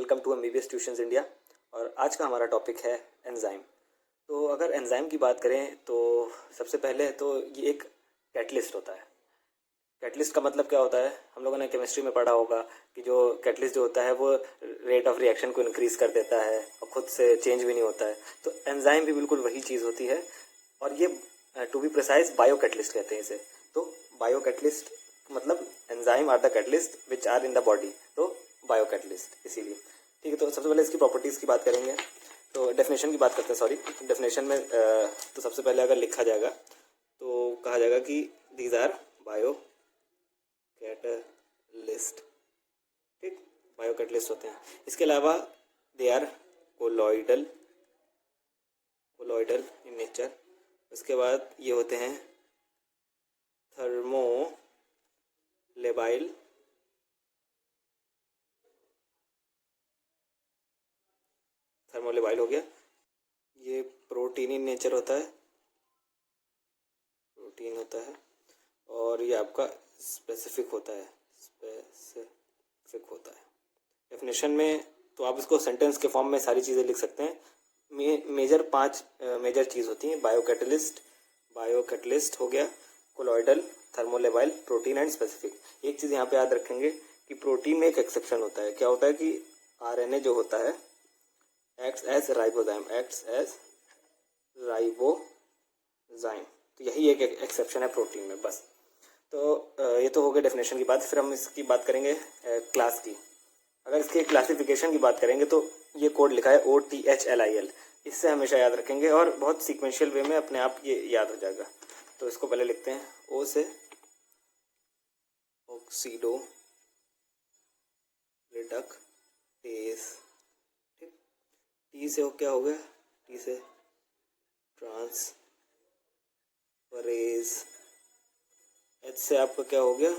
Welcome to MBBS tuitions India. और आज का हमारा टॉपिक है एंजाइम। तो अगर एंजाइम की बात करें तो सबसे पहले तो ये एक कैटलिस्ट होता है। कैटलिस्ट का मतलब क्या होता है, हम लोगों ने केमिस्ट्री में पढ़ा होगा कि जो कैटलिस्ट जो होता है वो रेट ऑफ रिएक्शन को इंक्रीज़ कर देता है और ख़ुद से चेंज भी नहीं होता है। तो एंजाइम भी बिल्कुल वही चीज़ होती है और ये to be precise biocatalyst कहते हैं इसे। तो बायो कैटलिस्ट मतलब enzyme are the catalyst which are in the body, तो बायो कैटलिस्ट इसीलिए। ठीक है, तो सबसे पहले इसकी प्रॉपर्टीज़ की बात करेंगे। तो डेफिनेशन की बात करते हैं। सॉरी, डेफिनेशन में तो सबसे पहले अगर लिखा जाएगा तो कहा जाएगा कि दीज आर बायो कैटलिस्ट। ठीक, बायो कैटलिस्ट होते हैं। इसके अलावा they are colloidal in nature. उसके बाद ये होते हैं थर्मोलेबाइल हो गया। ये प्रोटीन इन नेचर होता है, प्रोटीन होता है। और ये आपका स्पेसिफिक होता है, डेफिनेशन में तो आप इसको सेंटेंस के फॉर्म में सारी चीज़ें लिख सकते हैं। मेजर 5 मेजर चीज़ होती हैं। बायो कैटलिस्ट हो गया, colloidal, thermolabile, protein and specific. एक चीज़ यहाँ पे याद रखेंगे कि प्रोटीन में एक एक्सेप्शन होता है। क्या होता है कि RNA जो होता है एक्ट्स एज राइबोजाइम, तो यही एक एक्सेप्शन है प्रोटीन में, बस। तो ये तो हो गया डेफिनेशन की बात। फिर हम इसकी बात करेंगे क्लास की। अगर इसके क्लासिफिकेशन की बात करेंगे तो ये कोड लिखा है OTHLIL, इससे हमेशा याद रखेंगे और बहुत सीक्वेंशियल वे में अपने आप ये याद हो जाएगा। तो इसको पहले लिखते हैं, O से ऑक्सीडो रिडक्टेज, ठीक। T से क्या हो गया, T से ट्रांसफरेज। H से आपका क्या हो गया,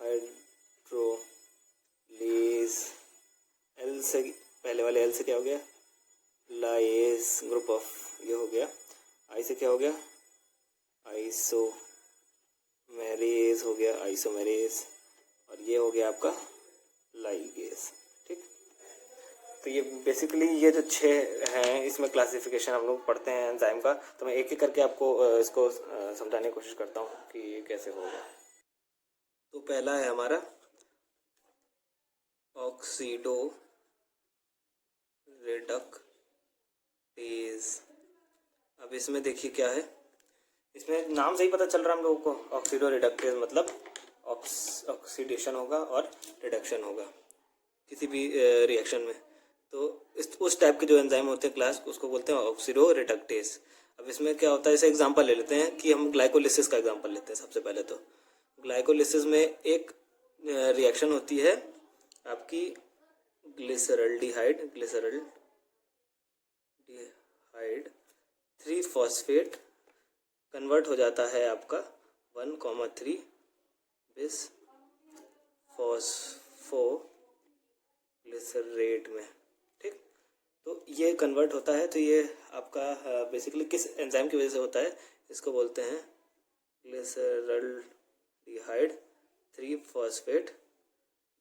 हाइड्रोलेज। L से पहले वाले L से क्या हो गया, लाइस ग्रुप ऑफ, ये हो गया। I से क्या हो गया, आइसोमेरेज हो गया, आइसोमेरेज। और ये हो गया आपका लाइगेज, ठीक। तो ये बेसिकली ये जो 6 हैं इसमें क्लासिफिकेशन हम लोग पढ़ते हैं एंजाइम का। तो मैं एक एक करके आपको इसको समझाने की कोशिश करता हूँ कि ये कैसे होगा। तो पहला है हमारा ऑक्सीडो रिडक्टेज। अब इसमें देखिए क्या है, इसमें नाम से ही पता चल रहा है हम लोगों को, ऑक्सीडो रिडक्टेज मतलब ऑक्सीडेशन होगा और रिडक्शन होगा किसी भी रिएक्शन में। तो उस टाइप के जो एंजाइम होते हैं क्लास, उसको बोलते हैं ऑक्सीडो रिडक्टेज। अब इसमें क्या होता है, इसे एग्जांपल ले लेते हैं कि हम ग्लाइकोलिसिस का एग्जांपल लेते हैं। सबसे पहले तो ग्लाइकोलिसिस में एक रिएक्शन होती है आपकी ग्लिसरल्डिहाइड 3-फॉस्फेट कन्वर्ट हो जाता है आपका 1,3 बिस फॉस्फोग्लिसरेट में, ठीक। तो ये कन्वर्ट होता है। तो ये आपका बेसिकली किस एंजाइम की वजह से होता है, इसको बोलते हैं ग्लिसरल्डिहाइड 3-फॉस्फेट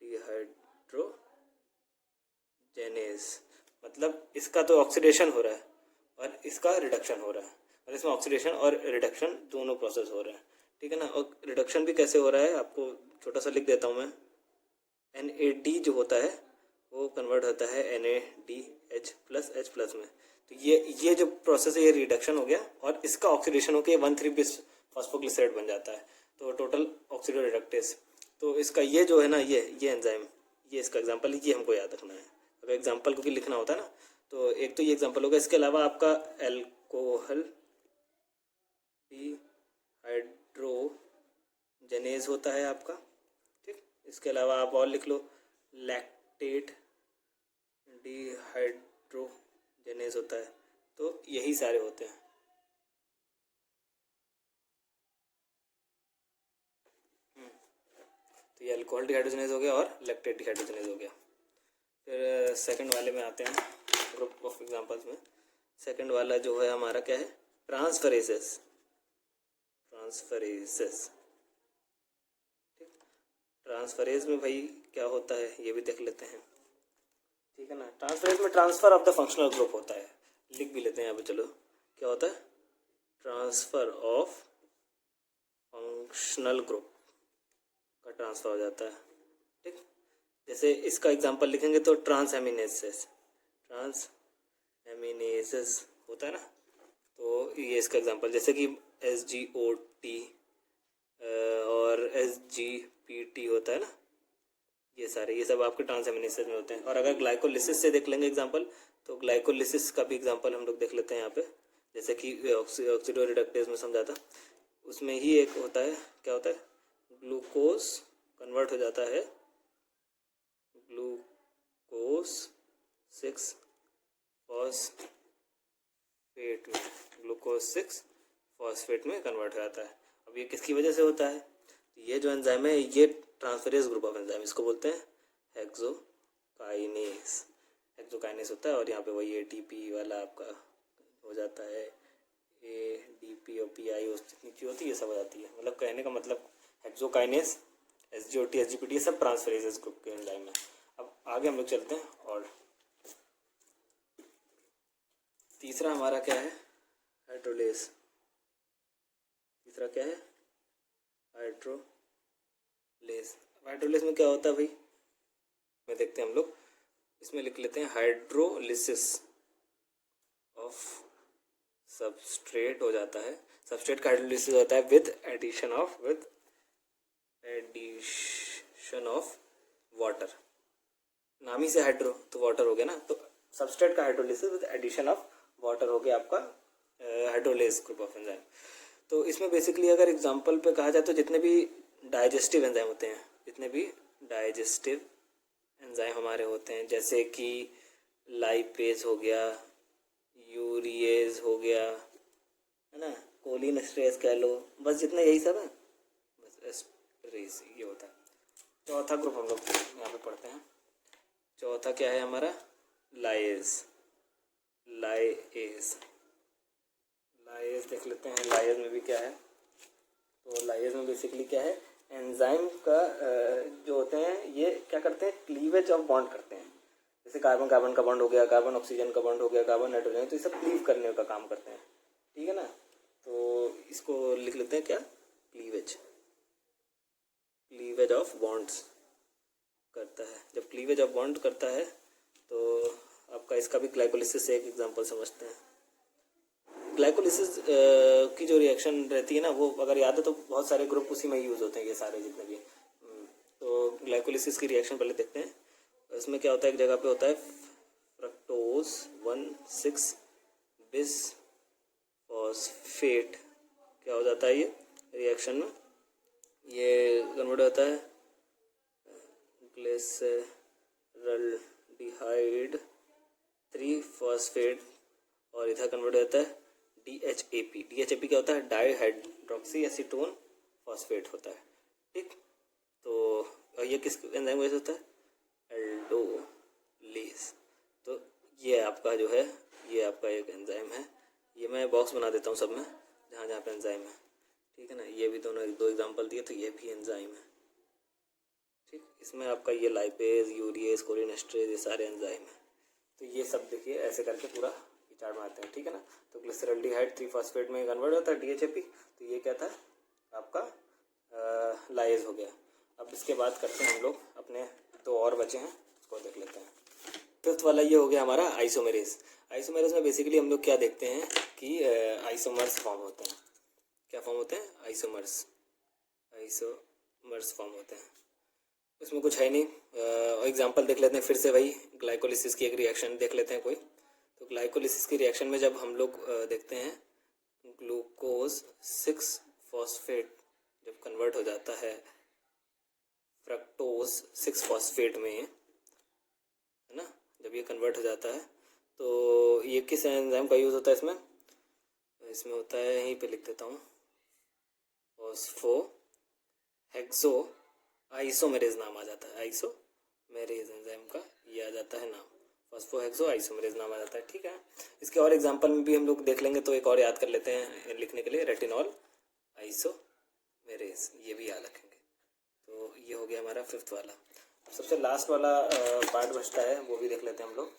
डिहाइड्रोजेनेज। मतलब इसका तो ऑक्सीडेशन हो रहा है और इसका रिडक्शन हो रहा है, और इसमें ऑक्सीडेशन और रिडक्शन दोनों प्रोसेस हो रहे हैं, ठीक है ना। और रिडक्शन भी कैसे हो रहा है आपको छोटा सा लिख देता हूँ मैं। NAD जो होता है वो कन्वर्ट होता है NADH+H+ में। तो ये जो प्रोसेस है ये रिडक्शन हो गया और इसका ऑक्सीडेशन होकर 1,3 बिस फॉस्फोग्लिसरेट बन जाता है। तो टोटल ऑक्सीडो रिडक्टेज। तो इसका ये जो है ना, ये एंजाइम, ये इसका एग्जांपल, ये हमको याद रखना है। अगर एग्जांपल को लिखना होता है ना, तो एक तो ये एग्जांपल होगा। इसके अलावा आपका एल्कोहल डिहाइड्रोजेनेज होता है आपका, ठीक। इसके अलावा आप और लिख लो, लैक्टेट डिहाइड्रोजेनेज होता है। तो यही सारे होते हैं। तो ये अल्कोहल डिहाइड्रोजनेज हो गया और लैक्टेट डिहाइड्रोजनेज हो गया। फिर सेकंड वाले में आते हैं, ग्रुप ऑफ एग्जांपल्स में। सेकंड वाला जो है हमारा क्या है, ट्रांसफरेसेस, ठीक। ट्रांसफरेज में भाई क्या होता है ये भी देख लेते हैं, ठीक है ना। ट्रांसफरेज में transfer of the functional group होता है, लिख भी लेते हैं यहाँ पे, चलो क्या होता है, ट्रांसफ़र ऑफ फंक्शनल ग्रुप का ट्रांसफ़र हो जाता है, ठीक। जैसे इसका एग्जांपल लिखेंगे तो ट्रांस एमिनेसेस होता है ना, तो ये इसका एग्जांपल, जैसे कि SGOT और SGPT होता है ना, ये सब आपके ट्रांस एमिनेसेस में होते हैं। और अगर ग्लाइकोलिसिस से देख लेंगे एग्जांपल, तो ग्लाइकोलिसिस का भी एग्जांपल हम लोग देख लेते हैं यहाँ पे, जैसे कि ऑक्सीडो रिडक्टेज में समझा था, उसमें ही एक होता है, क्या होता है, ग्लूकोज कन्वर्ट हो जाता है ग्लूकोज 6 फॉस्फेट में, ग्लूकोज 6 फॉस्फेट में कन्वर्ट हो जाता है। अब ये किसकी वजह से होता है, ये जो एंजाइम है ये ट्रांसफरेज ग्रुप ऑफ एंजाइम, इसको बोलते हैं हेक्सोकाइनेस होता है। और यहाँ पे वही ATP वाला आपका हो जाता है, ADP और PI जितनी चीज़ होती है ये सब हो जाती है। मतलब कहने का मतलब हेक्सोकाइनेस, SGOT, SGPT ये सब ट्रांसफरेज ग्रुप के एंजाइम है। अब आगे हम लोग चलते हैं, और तीसरा हमारा क्या है, हाइड्रोलेस। तीसरा क्या है, हाइड्रोलेस। हाइड्रोलेस में क्या होता है भाई, में देखते हैं हम लोग, इसमें लिख लेते हैं हाइड्रोलिसिस ऑफ सबस्ट्रेट हो जाता है, सबस्ट्रेट का हाइड्रोलिसिस होता है विद एडिशन ऑफ वाटर। नाम ही से हाइड्रो तो वाटर हो गया ना, तो सबस्ट्रेट का hydrolysis with addition of water हो गया आपका हाइड्रोलेस ग्रुप ऑफ एंजाइम। तो इसमें बेसिकली अगर एग्जांपल पे कहा जाए तो जितने भी डाइजेस्टिव एंजाइम होते हैं, जितने भी डाइजेस्टिव एंजाइम हमारे होते हैं, जैसे कि लाइपेज हो गया, यूरिएज हो गया, है ना, कोलिनेस्ट्रेज कह लो, बस जितने यही सब है, बस एस्ट्रेज ये होता है। चौथा ग्रुप हम लोग यहाँ पे पढ़ते हैं, चौथा क्या है हमारा, लाइएज देख लेते हैं। लाइएज में भी क्या है, तो लाइएज में बेसिकली क्या है, एंजाइम का जो होते हैं ये क्या करते हैं, क्लीवेज ऑफ बॉन्ड करते हैं। जैसे कार्बन कार्बन का बॉन्ड हो गया, कार्बन ऑक्सीजन का बॉन्ड हो गया, कार्बन नाइट्रोजन, तो ये सब क्लीव करने का काम करते हैं, ठीक है ना। तो इसको लिख लेते हैं क्या, क्लीवेज ऑफ बॉन्ड्स करता है। जब क्लीवेज ऑफ बॉन्ड करता है तो आपका इसका भी ग्लाइकोलिसिस से एक एग्जांपल समझते हैं। ग्लाइकोलिसिस की जो रिएक्शन रहती है ना, वो अगर याद है तो बहुत सारे ग्रुप उसी में यूज़ होते हैं, ये सारे जितने भी। तो ग्लाइकोलिसिस की रिएक्शन पहले देखते हैं। इसमें क्या होता है, एक जगह पे होता है फ्रक्टोज 1,6 बिस फॉस्फेट, क्या हो जाता है ये रिएक्शन में, ये कन्वर्ट होता है ग्लिसरल्डिहाइड 3 फॉस्फेट, और इधर कन्वर्ट होता है DHAP। DHAP क्या होता है, डाईहाइड्रोक्सी एसीटोन फॉस्फेट होता है, ठीक। तो ये किस एंजाइम वजह से होता है, एल्डोलेस। तो ये आपका जो है, ये आपका एक एंजाइम है, ये मैं बॉक्स बना देता हूँ सब में जहाँ जहाँ पे एंजाइम है, ठीक है ना। ये भी दोनों 2 एग्जांपल दिए, तो ये भी एंजाइम है, ठीक। इसमें आपका ये लाइपेज, यूरिएज, कोलिनेस्ट्रेज, ये सारे एंजाइम है। तो ये सब देखिए ऐसे करके पूरा चार्ट बनाते हैं, ठीक है ना। तो ग्लिसरल्डिहाइड 3 फॉस्फेट में कन्वर्ट होता है DHAP, तो ये क्या था आपका लाइएज हो गया। अब इसके बाद करते हैं हम लोग अपने 2 और बचे हैं, उसको देख लेते हैं। फिफ्थ वाला ये हो गया हमारा आइसोमेरेज। आइसोमेरेज में बेसिकली हम लोग क्या देखते हैं कि आइसोमर्स फॉर्म होते हैं। क्या फॉर्म होते हैं, आइसोमर्स फॉर्म होते हैं। इसमें कुछ है नहीं, एग्जांपल देख लेते हैं फिर से, वही ग्लाइकोलिसिस की एक रिएक्शन देख लेते हैं कोई। तो ग्लाइकोलिसिस की रिएक्शन में जब हम लोग देखते हैं ग्लूकोज 6 फॉस्फेट जब कन्वर्ट हो जाता है फ्रक्टोज 6 फॉस्फेट में, है ना, जब ये कन्वर्ट हो जाता है तो ये किस एंजाइम का यूज़ होता है इसमें, इसमें होता है, यहीं पे लिख देता हूँ, फॉस्फोहेक्सो आइसोमेरेज नाम आ जाता है, आइसोमेरेज एंजाइम का ये आ जाता है नाम, फॉस्फोहेक्सो आइसोमेरेज नाम आ जाता है, ठीक है। इसके और एग्जांपल में भी हम लोग देख लेंगे, तो एक और याद कर लेते हैं लिखने के लिए, रेटिनॉल आइसोमेरेज, ये भी याद रखेंगे। तो ये हो गया हमारा 5th वाला। सबसे लास्ट वाला पार्ट बचता है, वो भी देख लेते हैं हम लोग।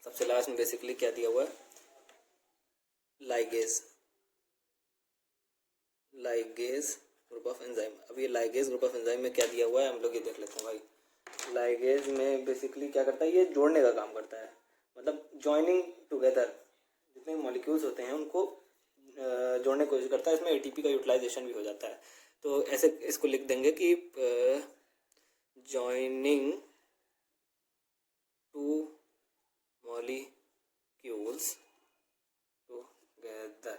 सबसे लास्ट में बेसिकली क्या दिया हुआ है, लाइगेज ग्रुप ऑफ एंजाइम। अब ये लाइगेज ग्रुप ऑफ एंजाइम में क्या दिया हुआ है हम लोग ये देख लेते हैं भाई। लाइगेज में बेसिकली क्या करता है, ये जोड़ने का काम करता है, मतलब जॉइनिंग टुगेदर जितने मॉलिक्यूल्स होते हैं उनको जोड़ने की कोशिश करता है। इसमें एटीपी का यूटिलाइजेशन भी हो जाता है। तो ऐसे इसको लिख देंगे कि जॉइनिंग टू मॉलिक्यूल्स टुगेदर।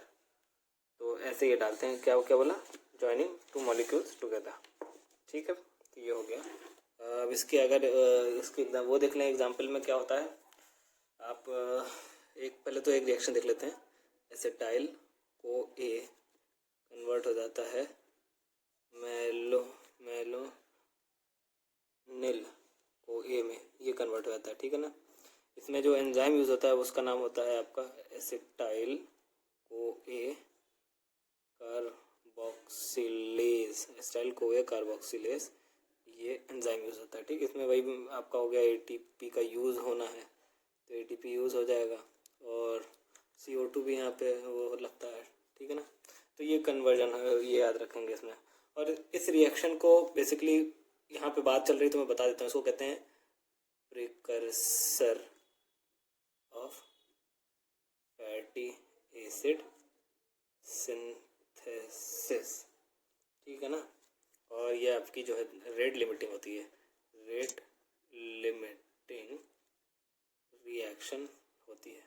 तो ऐसे ये डालते हैं, क्या क्या बोला, जॉइनिंग टू मॉलिक्यूल्स टुगेदर। ठीक है, तो ये हो गया। अब इसके अगर इसके एग्जाम वो देख लें, एग्जाम्पल में क्या होता है। आप एक पहले तो एक रिएक्शन देख लेते हैं। एसिटाइल को ए कन्वर्ट हो जाता है मेलोनिल को ए में, ये कन्वर्ट हो जाता है। ठीक है ना। इसमें जो एंजाइम यूज़ होता है उसका नाम होता है आपका एसिटाइल को ए कार्बोक्सिलेज। एसिटाइल को ए कार्बोक्सिलेज, ये एंजाइम यूज़ होता है। ठीक, इसमें वही आपका हो गया एटीपी का यूज़ होना है, तो एटीपी यूज़ हो जाएगा और CO2 भी यहाँ पे वो लगता है। ठीक है ना। तो ये कन्वर्जन है, ये याद रखेंगे इसमें। और इस रिएक्शन को बेसिकली यहाँ पे बात चल रही तो मैं बता देता हूँ, इसको कहते हैं precursor of fatty acid synthesis. ठीक है ना। और ये आपकी जो है रेट लिमिटिंग होती है, रेट लिमिटिंग रिएक्शन होती है।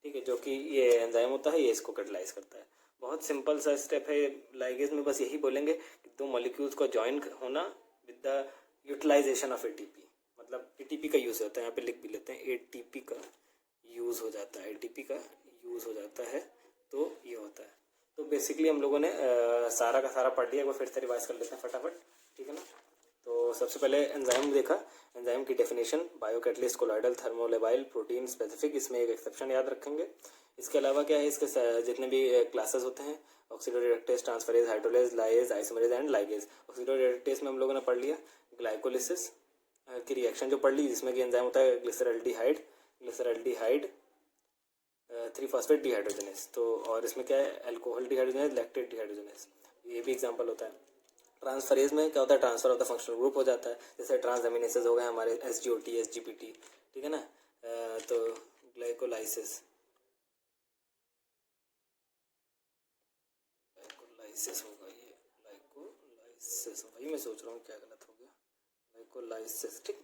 ठीक है, जो कि ये एंजाइम होता है, ये इसको कैटलाइज करता है। बहुत सिंपल सा स्टेप है लाइगेज में। बस यही बोलेंगे कि दो मॉलिक्यूल्स को ज्वाइन होना with the utilization of ATP, मतलब एटीपी का यूज़ होता है। यहाँ पे लिख भी लेते हैं, एटीपी का यूज़ हो जाता है, एटीपी का यूज़ हो जाता है, तो ये होता है। तो बेसिकली हम लोगों ने सारा का सारा पढ़ लिया। एक बार फिर से रिवाइज कर लेते हैं फटाफट। ठीक है ना। तो सबसे पहले एंजाइम देखा, एंजाइम की definition, biocatalyst, colloidal, thermolabile, protein specific, इसमें एक एक्सेप्शन याद रखेंगे। इसके अलावा क्या है, इसके जितने भी क्लासेस होते हैं, oxidoreductase, transferase, hydrolase, lyase, isomerase and ligase. Oxidoreductase में हम लोगों ने पढ़ लिया ग्लाइकोलिसिस की रिएक्शन जो पढ़ ली, जिसमें कि एंजाइम होता है ग्लिसरल्डिहाइड 3-फॉस्फेट डिहाइड्रोजनेस। तो और इसमें क्या है, अल्कोहल डिहाइड्रोजनेस, लैक्टेट डिहाइड्रोजनेस, ये भी एग्जांपल होता है। ट्रांसफरेज में क्या होता है, transfer of the functional group हो जाता है, जैसे ट्रांसएमिनेसेस हो गए हमारे SGOT, SGPT। ठीक है ना। तो ग्लाइकोलाइसिस होगा, ये ग्लाइकोलाइसिस, वही मैं सोच रहा हूँ क्या गलत हो गया, ग्लाइकोलाइसिस। ठीक,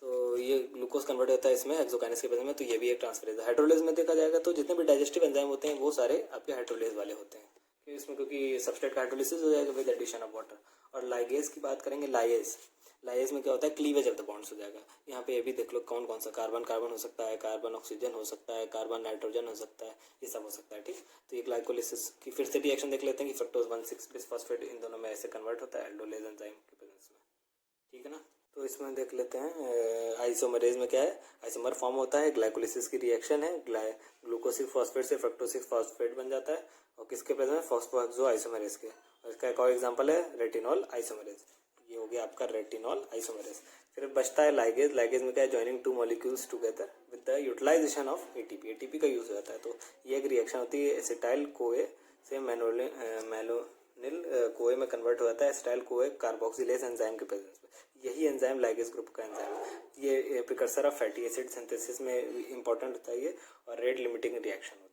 तो ये ग्लूकोज कन्वर्ट होता है इसमें एक्सोकाइनेज के प्रेजेंस में, तो ये भी एक ट्रांसफरेज है। हाइड्रोलेज में देखा जाएगा तो जितने भी डाइजेस्टिव एंजाइम होते हैं वो सारे आपके हाइड्रोलेज वाले होते हैं, इसमें क्योंकि सबस्ट्रेट का हाइड्रोलिसिस हो जाएगा विद एडिशन ऑफ वाटर। और लाइगेज की बात करेंगे, लाइगेज में क्या होता है, क्लीवेज ऑफ द बॉन्ड्स हो जाएगा। यहाँ पे ये भी देख लो कौन कौन सा, कार्बन कार्बन हो सकता है, कार्बन ऑक्सीजन हो सकता है, कार्बन नाइट्रोजन हो सकता है, ये सब हो सकता है। ठीक, तो ये ग्लाइकोलिसिस की फिर से रिएक्शन देख लेते हैं कि फ्रक्टोज 1,6-बिसफॉस्फेट इन दोनों में ऐसे कन्वर्ट होता है एल्डोलेज एंजाइम के प्रेजेंस में। ठीक है ना। तो इसमें देख लेते हैं आइसोमरेज में क्या है, आइसोमर फॉर्म होता है, ग्लाइकोलिसिस की रिएक्शन है, ग्लूकोज 6-फॉस्फेट से फ्रक्टोज 6-फॉस्फेट बन जाता है, और किसके प्रेजेंस में, फॉस्फोहेक्सो आइसोमरेज के। और इसका एक और एग्जांपल है रेटिनॉल आइसोमरेज, ये हो गया आपका रेटिनॉल आइसोमरेज। फिर बचता है लाइगेज। लाइगेज में क्या है, joining two molecules together with the utilization of ATP, ATP का यूज हो जाता है। तो ये एक रिएक्शन होती है, एसिटाइल कोए से मेलोनिल कोए में कन्वर्ट हो जाता है, एसिटाइल कोए कार्बोक्सिलेज एंजाइम के प्रेजेंस में। यही एंजाइम लाइगेज ग्रुप का एंजाइम है। ये precursor of fatty acid synthesis में इंपॉर्टेंट होता है ये, और रेट लिमिटिंग रिएक्शन होता है।